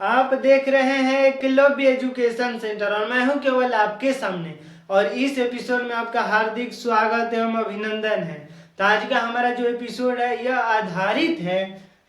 आप देख रहे हैं एकलव्य एजुकेशन सेंटर और मैं हूं केवल आपके सामने। और इस एपिसोड में आपका हार्दिक स्वागत एवं अभिनंदन है। तो आज का हमारा जो एपिसोड है यह आधारित है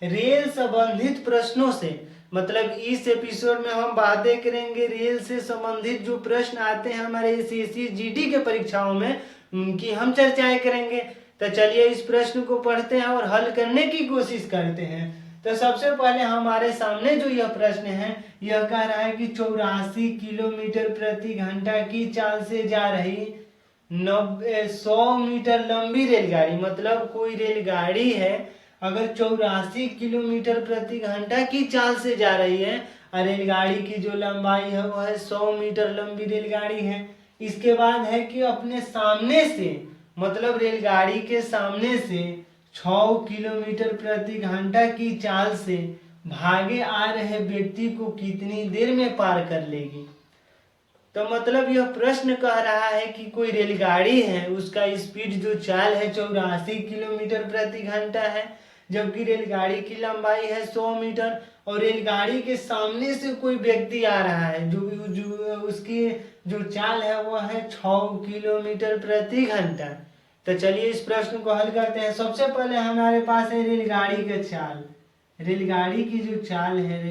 रेल संबंधित प्रश्नों से। मतलब इस एपिसोड में हम बातें करेंगे रेल से संबंधित जो प्रश्न आते हैं हमारे एसएससी जीडी के परीक्षाओं में, उनकी हम चर्चाएं करेंगे। तो चलिए इस प्रश्न को पढ़ते हैं और हल करने की कोशिश करते हैं। तो सबसे पहले हमारे सामने जो यह प्रश्न है यह कह रहा है कि 84 किलोमीटर प्रति घंटा की चाल से जा रही 100 मीटर लंबी रेलगाड़ी, मतलब कोई रेलगाड़ी है अगर 84 किलोमीटर प्रति घंटा की चाल से जा रही है और रेलगाड़ी की जो लंबाई है वह है 100 मीटर लंबी रेलगाड़ी है। इसके बाद है कि अपने सामने से, मतलब रेलगाड़ी के सामने से 6 किलोमीटर प्रति घंटा की चाल से भागे आ रहे व्यक्ति को कितनी देर में पार कर लेगी। तो मतलब यह प्रश्न कह रहा है कि कोई रेलगाड़ी है, उसका स्पीड जो चाल है 84 किलोमीटर प्रति घंटा है, जबकि रेलगाड़ी की लंबाई है 100 मीटर और रेलगाड़ी के सामने से कोई व्यक्ति आ रहा है जो उसकी जो चाल है वह है 6 किलोमीटर प्रति घंटा। तो चलिए इस प्रश्न को हल करते हैं। सबसे पहले हमारे पास है रेलगाड़ी का चाल। रेलगाड़ी की जो चाल है,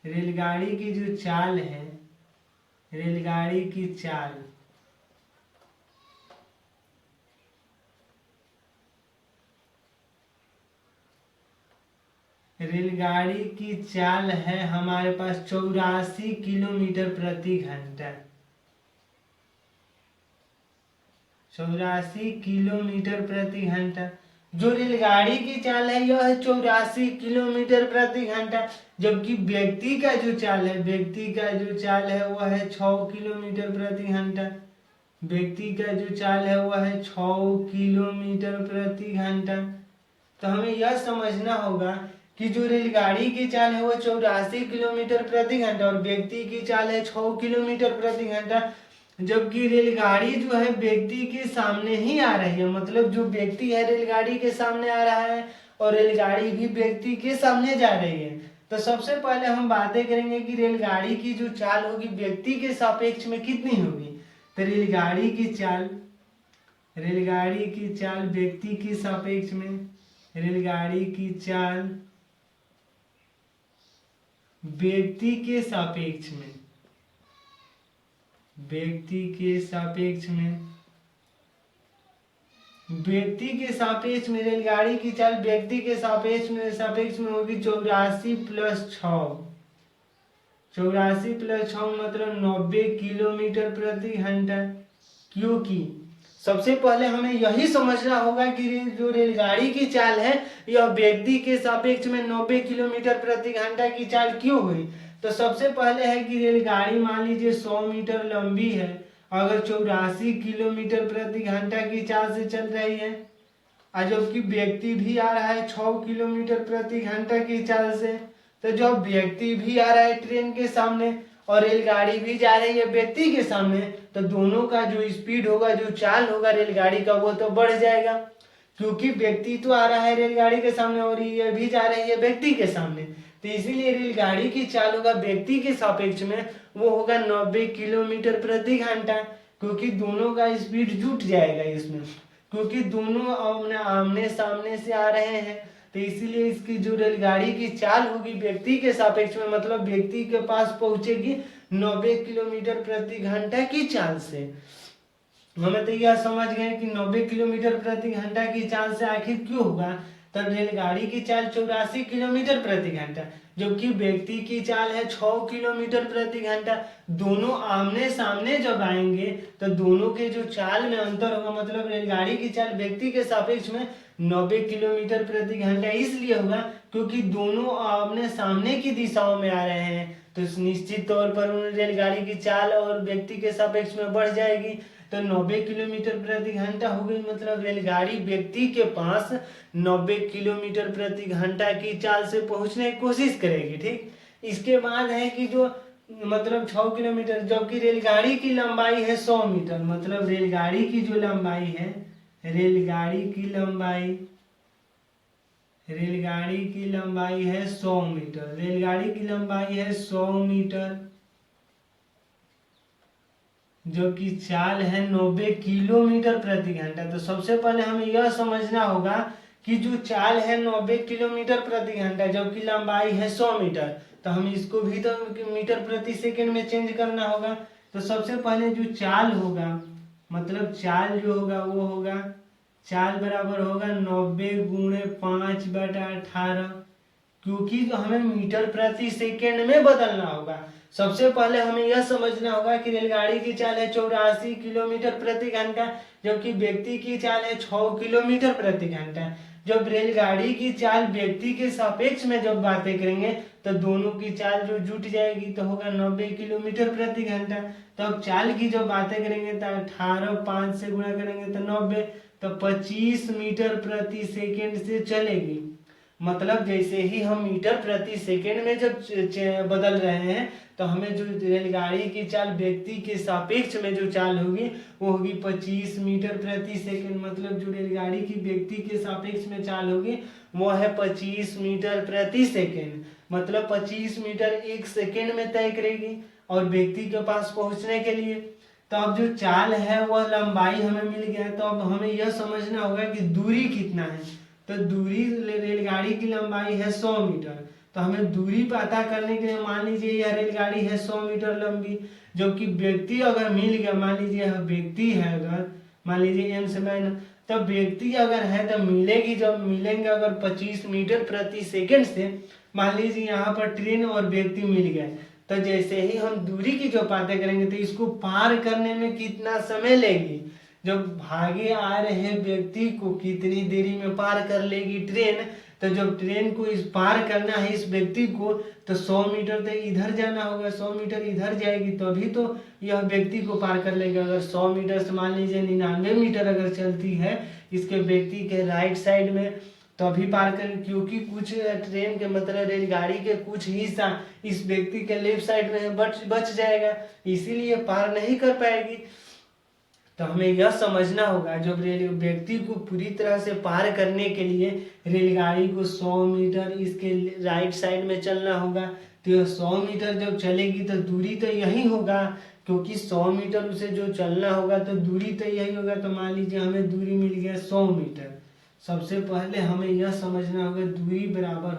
रेलगाड़ी की जो चाल है, रेलगाड़ी की चाल रेलगाड़ी की चाल है हमारे पास 84 किलोमीटर प्रति घंटा। 84 किलोमीटर प्रति घंटा जो रेलगाड़ी की चाल है यह है 84 किलोमीटर प्रति घंटा, जबकि व्यक्ति का जो चाल है, व्यक्ति का जो चाल है वह है 6 किलोमीटर प्रति घंटा। व्यक्ति का जो चाल है वह है 6 किलोमीटर प्रति घंटा। तो हमें यह समझना होगा कि जो रेलगाड़ी की चाल है वह 84 किलोमीटर प्रति घंटा और व्यक्ति की चाल है 6 किलोमीटर प्रति घंटा, जबकि रेलगाड़ी जो है व्यक्ति के सामने ही आ रही है। मतलब जो व्यक्ति है रेलगाड़ी के सामने आ रहा है और रेलगाड़ी भी व्यक्ति के सामने जा रही है। तो सबसे पहले हम बातें करेंगे कि रेलगाड़ी की जो चाल होगी व्यक्ति के सापेक्ष में कितनी होगी। तो रेलगाड़ी की चाल व्यक्ति के सापेक्ष में, रेलगाड़ी की चाल व्यक्ति के सापेक्ष में, व्यक्ति के सापेक्ष में रेलगाड़ी की चाल व्यक्ति के सापेक्ष में होगी 84 प्लस 6। 84 प्लस 6 मतलब 90 किलोमीटर प्रति घंटा। क्योंकि सबसे पहले हमें यही समझना होगा कि जो रेलगाड़ी की चाल है यह व्यक्ति के सापेक्ष में 90 किलोमीटर प्रति घंटा की चाल क्यों हुई। तो सबसे पहले है कि रेलगाड़ी मान लीजिए 100 मीटर लंबी है, अगर 84 किलोमीटर प्रति घंटा की चाल से चल रही है और जबकि व्यक्ति भी आ रहा है 6 किलोमीटर प्रति घंटा की चाल से, तो जब व्यक्ति भी आ रहा है ट्रेन के सामने और रेलगाड़ी भी जा रही है व्यक्ति के सामने, तो दोनों का जो स्पीड होगा, जो चाल होगा रेलगाड़ी का, वो तो बढ़ जाएगा। क्योंकि व्यक्ति तो आ रहा है रेलगाड़ी के सामने और ये भी जा रही है व्यक्ति के सामने, तो इसीलिए रेलगाड़ी की चाल होगा व्यक्ति के सापेक्ष में, वो होगा 90 किलोमीटर प्रति घंटा। क्योंकि दोनों का स्पीड जुट जाएगा इसमें, क्योंकि दोनों आमने सामने से आ रहे हैं, तो इसीलिए इसकी जो रेलगाड़ी की चाल होगी व्यक्ति के सापेक्ष में, मतलब व्यक्ति के पास पहुंचेगी 90 किलोमीटर प्रति घंटा की चाल से। हमें तो यह समझ गए कि 90 किलोमीटर प्रति घंटा की चाल से आखिर क्यों होगा। तब रेलगाड़ी की चाल 84 किलोमीटर प्रति घंटा, जबकि व्यक्ति की चाल है 6 किलोमीटर प्रति घंटा। दोनों आमने सामने जब आएंगे तो दोनों के जो चाल में अंतर होगा, मतलब रेलगाड़ी की चाल व्यक्ति के सापेक्ष में 90 किलोमीटर प्रति घंटा इसलिए होगा क्योंकि दोनों आमने सामने की दिशाओं में आ रहे हैं, तो निश्चित तौर पर रेलगाड़ी की चाल और व्यक्ति के सापेक्ष में बढ़ जाएगी। तो 90 किलोमीटर प्रति घंटा हो गई, मतलब रेलगाड़ी व्यक्ति के पास 90 किलोमीटर प्रति घंटा की चाल से पहुंचने की कोशिश करेगी। ठीक, इसके बाद है कि जो मतलब 6 किलोमीटर, जबकि रेलगाड़ी की लंबाई है 100 मीटर, मतलब रेलगाड़ी की जो लंबाई है, रेलगाड़ी की लंबाई रेलगाड़ी की लंबाई है 100 मीटर, रेलगाड़ी की लंबाई है 100 मीटर, जो कि चाल है 90 किलोमीटर प्रति घंटा। तो सबसे पहले हमें यह समझना होगा कि जो चाल है 90 किलोमीटर प्रति घंटा, जबकि लंबाई है 100 मीटर, तो हम इसको भी तो मीटर प्रति सेकंड में चेंज करना होगा। तो सबसे पहले जो चाल होगा, मतलब चाल जो होगा वो होगा, चाल बराबर होगा 90 गुणे 5/18, क्योंकि तो हमें मीटर प्रति सेकंड में बदलना होगा। सबसे पहले हमें यह समझना होगा कि रेलगाड़ी की चाल है 84 किलोमीटर प्रति घंटा, जबकि व्यक्ति की चाल है 6 किलोमीटर प्रति घंटा। जब रेलगाड़ी की चाल व्यक्ति के सापेक्ष में जब बातें करेंगे तो दोनों की चाल जो जुट जाएगी तो होगा 90 किलोमीटर प्रति घंटा। तो अब चाल की जब बातें करेंगे तो 18 5 से गुणा करेंगे तो 90, तो 25 मीटर प्रति सेकेंड से चलेगी। मतलब जैसे ही हम मीटर प्रति सेकंड में जब बदल रहे हैं तो हमें जो रेलगाड़ी की चाल व्यक्ति के सापेक्ष में जो चाल होगी वो होगी 25 मीटर प्रति सेकंड। मतलब जो रेलगाड़ी की व्यक्ति के सापेक्ष में चाल होगी वो है 25 मीटर प्रति सेकंड। मतलब 25 मीटर एक सेकंड में तय करेगी और व्यक्ति के पास पहुंचने के लिए। तो अब जो चाल है वह लंबाई हमें मिल गया, तो अब हमें यह समझना होगा कि दूरी कितना है। तो दूरी, रेलगाड़ी की लंबाई है 100 मीटर, तो हमें दूरी पता करने के लिए मान लीजिए यह रेलगाड़ी है 100 मीटर लंबी, जो कि व्यक्ति अगर मिल गया, मान लीजिए यह व्यक्ति है, अगर मान लीजिए एम से मैन, तो व्यक्ति अगर है तो मिलेगी, जब मिलेंगे अगर 25 मीटर प्रति सेकंड से, मान लीजिए यहाँ पर ट्रेन और व्यक्ति मिल गए, तो जैसे ही हम दूरी की जो बातें करेंगे तो इसको पार करने में कितना समय लेगी, जब भागे आ रहे व्यक्ति को कितनी देरी में पार कर लेगी ट्रेन। तो जब ट्रेन को इस पार करना है इस व्यक्ति को तो 100 मीटर तो इधर जाना होगा, 100 मीटर इधर जाएगी तभी तो यह व्यक्ति को पार कर लेगा। अगर 100 मीटर से मान लीजिए 99 मीटर अगर चलती है इसके व्यक्ति के राइट साइड में तभी पार कर, क्योंकि कुछ ट्रेन के मतलब रेलगाड़ी के कुछ हिस्सा इस व्यक्ति के लेफ्ट साइड में बच जाएगा, इसीलिए पार नहीं कर पाएगी। तो हमें यह समझना होगा जब व्यक्ति को पूरी तरह से पार करने के लिए रेलगाड़ी को 100 मीटर इसके राइट साइड में चलना होगा। तो यह 100 मीटर जब चलेगी तो दूरी तो यही होगा, क्योंकि 100 मीटर उसे जो चलना होगा तो दूरी तो यही होगा। तो मान लीजिए हमें दूरी मिल गया 100 मीटर। सबसे पहले हमें यह समझना होगा दूरी बराबर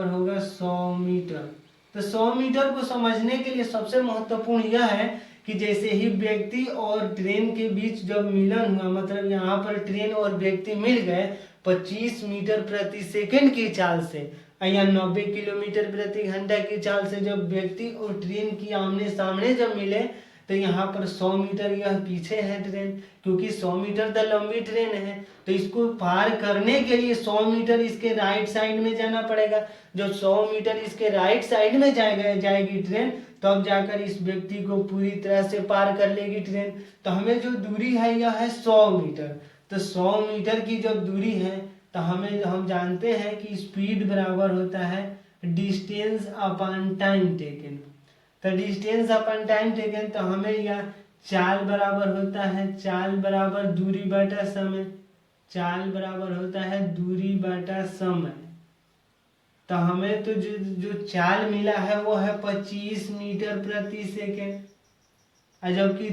होगा 100 मीटर। तो 100 मीटर को समझने के लिए सबसे महत्वपूर्ण यह है कि जैसे ही व्यक्ति और ट्रेन के बीच जब मिलन हुआ, मतलब यहाँ पर ट्रेन और व्यक्ति मिल गए 25 मीटर प्रति सेकंड की चाल से या 90 किलोमीटर प्रति घंटा की चाल से जब व्यक्ति और ट्रेन की आमने सामने जब मिले तो यहाँ पर 100 मीटर यह पीछे है ट्रेन, क्योंकि 100 मीटर तो लंबी ट्रेन है, तो इसको पार करने के लिए 100 मीटर इसके राइट साइड में जाना पड़ेगा। जब 100 मीटर इसके राइट साइड में जाएगी ट्रेन तब जाकर इस व्यक्ति को पूरी तरह से पार कर लेगी ट्रेन। तो हमें जो दूरी है यह है 100 मीटर। तो 100 मीटर की जब दूरी है तो हम जानते हैं कि स्पीड बराबर होता है डिस्टेंस अपॉन टाइम टेकन। तो डिस्टेंस अपॉन टाइम टेकन, तो हमें यह चाल बराबर होता है चाल बराबर दूरी बटा समय, चाल बराबर होता है दूरी बटा समय। तो हमें तो जो चाल मिला है वो है 25 मीटर प्रति सेकेंड, जबकि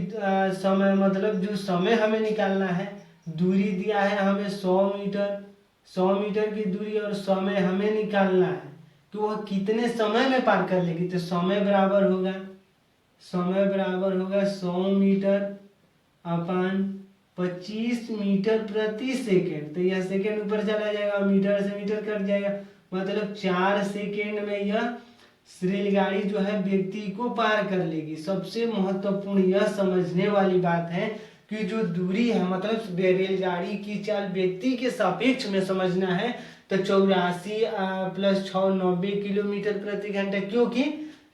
समय मतलब जो समय हमें निकालना है, दूरी दिया है हमें 100 मीटर की दूरी और समय हमें निकालना है तो वह कितने समय में पार कर लेगी। तो समय बराबर होगा 100 मीटर अपान 25 मीटर प्रति सेकेंड। तो यह सेकेंड ऊपर चला जाएगा, मीटर से मीटर कट जाएगा, मतलब 4 सेकेंड में यह रेलगाड़ी जो है व्यक्ति को पार कर लेगी। सबसे महत्वपूर्ण यह समझने वाली बात है कि जो दूरी है मतलब रेलगाड़ी की चाल व्यक्ति के सापेक्ष में समझना है तो 84 + 6 90 किलोमीटर प्रति घंटा, क्योंकि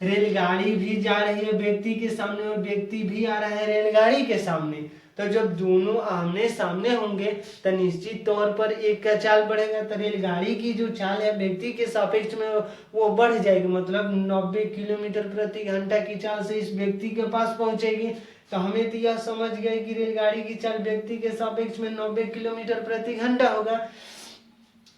रेलगाड़ी भी जा रही है व्यक्ति के सामने और व्यक्ति भी आ रहा है रेलगाड़ी के सामने। तो जब दोनों आमने सामने होंगे तो निश्चित तौर पर एक का चाल बढ़ेगा, तो रेलगाड़ी की जो चाल है व्यक्ति के सापेक्ष में वो बढ़ जाएगी, मतलब 90 किलोमीटर प्रति घंटा की चाल से इस व्यक्ति के पास पहुंचेगी। तो हमें तो यह समझ गए कि रेलगाड़ी की चाल व्यक्ति के सापेक्ष में 90 किलोमीटर प्रति घंटा होगा।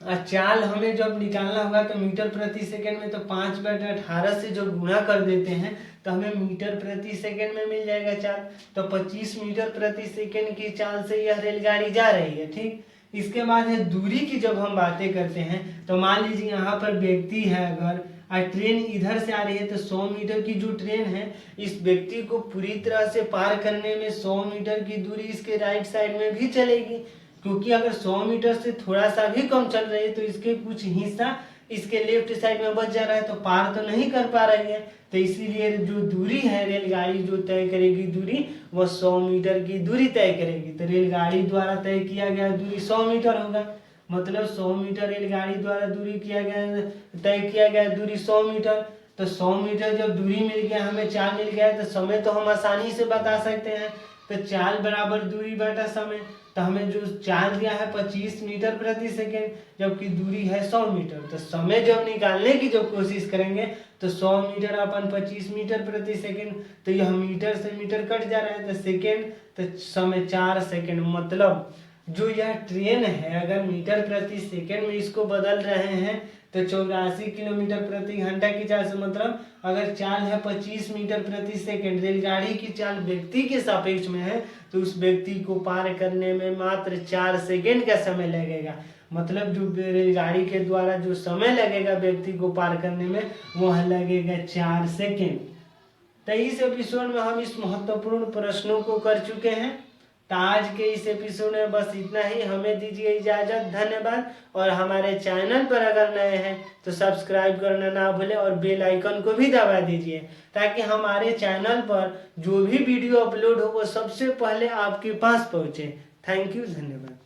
चाल हमें जब निकालना होगा तो मीटर प्रति सेकंड में तो 5/18 से जो गुणा कर देते हैं तो हमें मीटर प्रति सेकंड में मिल जाएगा चाल। तो 25 मीटर प्रति सेकंड की चाल से यह रेलगाड़ी जा रही है। ठीक, इसके बाद है दूरी की जब हम बातें करते हैं तो मान लीजिए यहाँ पर व्यक्ति है, अगर ट्रेन इधर से आ रही है तो 100 मीटर की जो ट्रेन है इस व्यक्ति को पूरी तरह से पार करने में 100 मीटर की दूरी इसके राइट साइड में भी चलेगी, क्योंकि अगर 100 मीटर से थोड़ा सा भी कम चल रही है तो इसके कुछ हिस्सा इसके लेफ्ट साइड में बच जा रहा है, तो पार तो नहीं कर पा रही है। तो इसीलिए जो दूरी है रेलगाड़ी जो तय करेगी दूरी, वो 100 मीटर की दूरी तय करेगी। तो रेलगाड़ी द्वारा तय किया गया दूरी 100 मीटर होगा, मतलब 100 मीटर रेलगाड़ी द्वारा दूरी तय किया गया दूरी 100 मीटर। तो 100 मीटर जब दूरी मिल गया, हमें चाल मिल गया, तो समय तो हम आसानी से बता सकते हैं। तो चाल बराबर दूरी बटा समय। तो हमें जो चाल दिया है 25 मीटर प्रति सेकेंड, जबकि दूरी है 100 मीटर। तो समय जब निकालने की जब कोशिश करेंगे तो 100 मीटर अपन 25 मीटर प्रति सेकेंड, तो यह मीटर से मीटर कट जा रहा है, तो सेकेंड, तो समय 4 सेकेंड। मतलब जो यह ट्रेन है अगर मीटर प्रति सेकेंड में इसको बदल रहे हैं तो 84 किलोमीटर प्रति घंटा की चाल से, मतलब अगर चाल है 25 मीटर प्रति सेकेंड, रेलगाड़ी की चाल व्यक्ति के सापेक्ष में है तो उस व्यक्ति को पार करने में मात्र 4 सेकेंड का समय लगेगा। मतलब जो रेलगाड़ी के द्वारा जो समय लगेगा व्यक्ति को पार करने में वह लगेगा 4 सेकेंड। तो इस एपिसोड में हम इस महत्वपूर्ण प्रश्नों को कर चुके हैं। तो आज के इस एपिसोड में बस इतना ही। हमें दीजिए इजाजत, धन्यवाद। और हमारे चैनल पर अगर नए हैं तो सब्सक्राइब करना ना भूलें और बेल आइकन को भी दबा दीजिए, ताकि हमारे चैनल पर जो भी वीडियो अपलोड हो वो सबसे पहले आपके पास पहुंचे। थैंक यू, धन्यवाद।